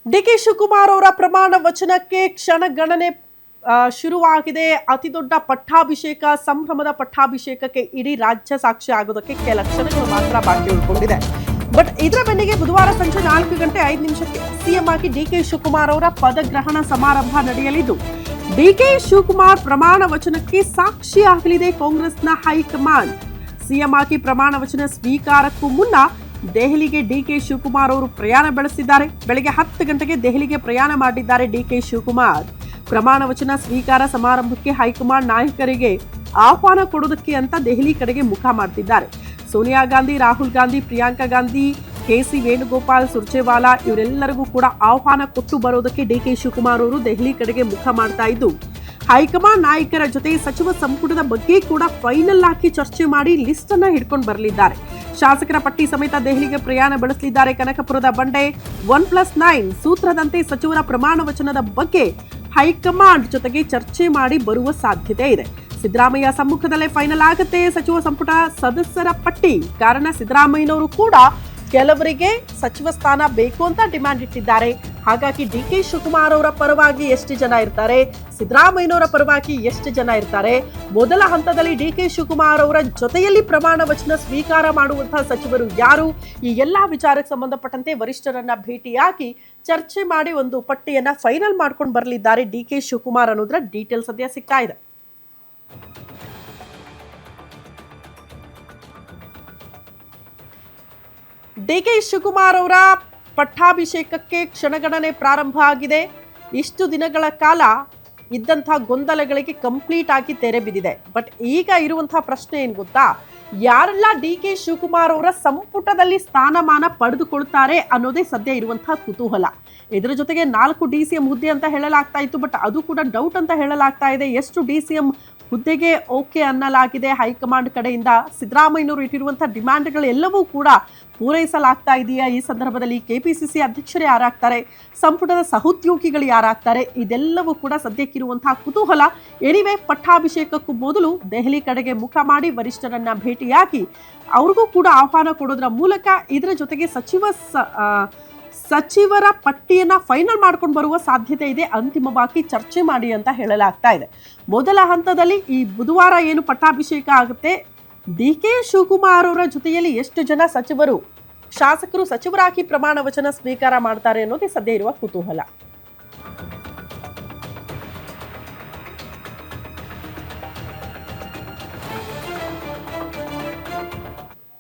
DK Shivakumar ಅವರ ಪ್ರಮಾಣ ವಚನಕ್ಕೆ ಕ್ಷಣಗಣನೆ ಶುರುವಾಗಿದೆ. ಅತಿ ದೊಡ್ಡ ಪಟ್ಟಾಭಿಷೇಕ, ಸಂಭ್ರಮದ ಪಟ್ಟಾಭಿಷೇಕಕ್ಕೆ ಇಡೀ ರಾಜ್ಯ ಸಾಕ್ಷಿ ಆಗೋದಕ್ಕೆ ಕೆಲ ಕ್ಷಣಗಳು ಮಾತ್ರ ಬಾಕಿ ಉಳ್ಕೊಂಡಿದೆ. ಬಟ್ ಇದರ ಬೆನ್ನಿಗೆ ಬುಧವಾರ ಸಂಜೆ 4:05 ಸಿಎಂ ಆಗಿ ಡಿಕೆ ಶಿವಕುಮಾರ್ ಅವರ ಪದಗ್ರಹಣ ಸಮಾರಂಭ ನಡೆಯಲಿದ್ದು, ಡಿಕೆ ಶಿವಕುಮಾರ್ ಪ್ರಮಾಣ ವಚನಕ್ಕೆ ಸಾಕ್ಷಿ ಆಗಲಿದೆ ಕಾಂಗ್ರೆಸ್ನ ಹೈಕಮಾಂಡ್. ಸಿಎಂ ಆಗಿ ಪ್ರಮಾಣ ವಚನ ಸ್ವೀಕಾರಕ್ಕೂ ಮುನ್ನ ದೆಹಲಿಗೆ ಡಿಕೆ ಶಿವಕುಮಾರ್ ಅವರು ಪ್ರಯಾಣ ಬೆಳೆಸಿದ್ದಾರೆ. ಬೆಳಗ್ಗೆ 10 ಗಂಟೆಗೆ ದೆಹಲಿಗೆ ಪ್ರಯಾಣ ಮಾಡಿದ್ದಾರೆ ಡಿಕೆ ಶಿವಕುಮಾರ್. ಪ್ರಮಾಣ ವಚನ ಸ್ವೀಕಾರ ಸಮಾರಂಭಕ್ಕೆ ಹೈಕಮಾಂಡ್ ನಾಯಕರಿಗೆ ಆಹ್ವಾನ ಕೊಡೋದಕ್ಕೆ ಅಂತ ದೆಹಲಿ ಕಡೆಗೆ ಮುಖ ಮಾಡ್ತಿದ್ದಾರೆ. ಸೋನಿಯಾ ಗಾಂಧಿ, ರಾಹುಲ್ ಗಾಂಧಿ, ಪ್ರಿಯಾಂಕಾ ಗಾಂಧಿ, ಕೆಸಿ ವೇಣುಗೋಪಾಲ್, ಸುರ್ಜೇವಾಲಾ ಇವರೆಲ್ಲರಿಗೂ ಕೂಡ ಆಹ್ವಾನ ಕೊಟ್ಟು ಬರೋದಕ್ಕೆ ಡಿಕೆ ಶಿವಕುಮಾರ್ ಅವರು ದೆಹಲಿ ಕಡೆಗೆ ಮುಖ ಮಾಡ್ತಾ ಇದ್ದು, ಹೈಕಮಾಂಡ್ ನಾಯಕರ ಜೊತೆ ಸಚಿವ ಸಂಪುಟದ ಬಗ್ಗೆ ಕೂಡ ಫೈನಲ್ ಆಗಿ ಚರ್ಚೆ ಮಾಡಿ ಲಿಸ್ಟ್ ಅನ್ನ ಹಿಡ್ಕೊಂಡು ಬರಲಿದ್ದಾರೆ. ಶಾಸಕರ ಪಟ್ಟಿ ಸಮೇತ ದೆಹಲಿಗೆ ಪ್ರಯಾಣ ಬೆಳೆಸಲಿದ್ದಾರೆ. ಕನಕಪುರದ ಬಂಡೆ 1+9 ಸೂತ್ರದಂತೆ ಸಚಿವರ ಪ್ರಮಾಣ ವಚನದ ಬಗ್ಗೆ ಹೈಕಮಾಂಡ್ ಜೊತೆಗೆ ಚರ್ಚೆ ಮಾಡಿ ಬರುವ ಸಾಧ್ಯತೆ ಇದೆ. ಸಿದ್ದರಾಮಯ್ಯ ಸಮ್ಮುಖದಲ್ಲೇ ಫೈನಲ್ ಆಗುತ್ತೆ ಸಚಿವ ಸಂಪುಟ ಸದಸ್ಯರ ಪಟ್ಟಿ. ಕಾರಣ ಸಿದ್ದರಾಮಯ್ಯನವರು ಕೂಡ ಕೆಲವರಿಗೆ ಸಚಿವ ಸ್ಥಾನ ಬೇಕು ಅಂತ ಡಿಮ್ಯಾಂಡ್ ಇಟ್ಟಿದ್ದಾರೆ. ಹಾಗಾಗಿ ಡಿಕೆ ಶಿವಕುಮಾರ್ ಅವರ ಪರವಾಗಿ ಎಷ್ಟು ಜನ ಇರ್ತಾರೆ, ಸಿದ್ದರಾಮಯ್ಯನವರ ಪರವಾಗಿ ಎಷ್ಟು ಜನ ಇರ್ತಾರೆ, ಮೊದಲ ಹಂತದಲ್ಲಿ ಡಿಕೆ ಶಿವಕುಮಾರ್ ಅವರ ಜೊತೆಯಲ್ಲಿ ಪ್ರಮಾಣ ವಚನ ಸ್ವೀಕಾರ ಮಾಡುವಂತಹ ಸಚಿವರು ಯಾರು, ಈ ಎಲ್ಲಾ ವಿಚಾರಕ್ಕೆ ಸಂಬಂಧಪಟ್ಟಂತೆ ವರಿಷ್ಠರನ್ನ ಭೇಟಿಯಾಗಿ ಚರ್ಚೆ ಮಾಡಿ ಒಂದು ಪಟ್ಟಿಯನ್ನ ಫೈನಲ್ ಮಾಡ್ಕೊಂಡು ಬರಲಿದ್ದಾರೆ ಡಿಕೆ ಶಿವಕುಮಾರ್ ಅನ್ನೋದ್ರ ಡೀಟೇಲ್ ಸದ್ಯ ಸಿಗ್ತಾ ಇದೆ. ಡಿಕೆ ಶಿವಕುಮಾರ್ ಅವರ ಪಟ್ಟಾಭಿಷೇಕಕ್ಕೆ ಕ್ಷಣಗಣನೆ ಪ್ರಾರಂಭ ಆಗಿದೆ. ಇಷ್ಟು ದಿನಗಳ ಕಾಲ ಇದ್ದಂತಹ ಗೊಂದಲಗಳಿಗೆ ಕಂಪ್ಲೀಟ್ ಆಗಿ ತೆರೆ ಬಿದ್ದಿದೆ. ಬಟ್ ಈಗ ಇರುವಂತಹ ಪ್ರಶ್ನೆ ಏನು ಗೊತ್ತಾ, ಯಾರೆಲ್ಲ ಡಿಕೆ ಶಿವಕುಮಾರ್ ಅವರ ಸಂಪುಟದಲ್ಲಿ ಸ್ಥಾನಮಾನ ಪಡೆದುಕೊಳ್ತಾರೆ ಅನ್ನೋದೇ ಸದ್ಯ ಇರುವಂತಹ ಕುತೂಹಲ. ಇದರ ಜೊತೆಗೆ 4 DCM ಹುದ್ದೆ ಅಂತ ಹೇಳಲಾಗ್ತಾ ಇತ್ತು. ಬಟ್ ಅದು ಕೂಡ ಡೌಟ್ ಅಂತ ಹೇಳಲಾಗ್ತಾ ಇದೆ. ಎಷ್ಟು DCM ಹುದ್ದೆಗೆ ಓಕೆ ಅನ್ನಲಾಗಿದೆ ಹೈಕಮಾಂಡ್ ಕಡೆಯಿಂದ, ಸಿದ್ದರಾಮಯ್ಯನವರು ಇಟ್ಟಿರುವಂತಹ ಡಿಮ್ಯಾಂಡ್ಗಳೆಲ್ಲವೂ ಕೂಡ ಪೂರೈಸಲಾಗ್ತಾ ಇದೆಯಾ, ಈ ಸಂದರ್ಭದಲ್ಲಿ ಕೆಪಿಸಿಸಿ ಅಧ್ಯಕ್ಷರು ಯಾರಾಗ್ತಾರೆ, ಸಂಪುಟದ ಸಹೋದ್ಯೋಗಿಗಳು ಯಾರಾಗ್ತಾರೆ, ಇದೆಲ್ಲವೂ ಕೂಡ ಸದ್ಯಕ್ಕಿರುವಂತಹ ಕುತೂಹಲ. ಎನಿವೆ, ಪಟ್ಟಾಭಿಷೇಕಕ್ಕೂ ಮೊದಲು ದೆಹಲಿ ಕಡೆಗೆ ಮುಖ ಮಾಡಿ ವರಿಷ್ಠರನ್ನ ಭೇಟಿಯಾಗಿ ಅವ್ರಿಗೂ ಕೂಡ ಆಹ್ವಾನ ಕೊಡೋದ್ರ ಮೂಲಕ ಇದರ ಜೊತೆಗೆ ಸಚಿವರ ಪಟ್ಟಿಯನ್ನ ಫೈನಲ್ ಮಾಡ್ಕೊಂಡು ಬರುವ ಸಾಧ್ಯತೆ ಇದೆ. ಅಂತಿಮವಾಗಿ ಚರ್ಚೆ ಮಾಡಿ ಅಂತ ಹೇಳಲಾಗ್ತಾ ಇದೆ. ಮೊದಲ ಹಂತದಲ್ಲಿ ಈ ಬುಧವಾರ ಏನು ಪಟ್ಟಾಭಿಷೇಕ ಆಗುತ್ತೆ, ಡಿಕೆ ಶಿವಕುಮಾರ್ ಅವರ ಜೊತೆಯಲ್ಲಿ ಎಷ್ಟು ಜನ ಶಾಸಕರು ಸಚಿವರಾಗಿ ಪ್ರಮಾಣ ವಚನ ಸ್ವೀಕಾರ ಮಾಡ್ತಾರೆ ಅನ್ನೋದೇ ಸದ್ಯ ಇರುವ ಕುತೂಹಲ.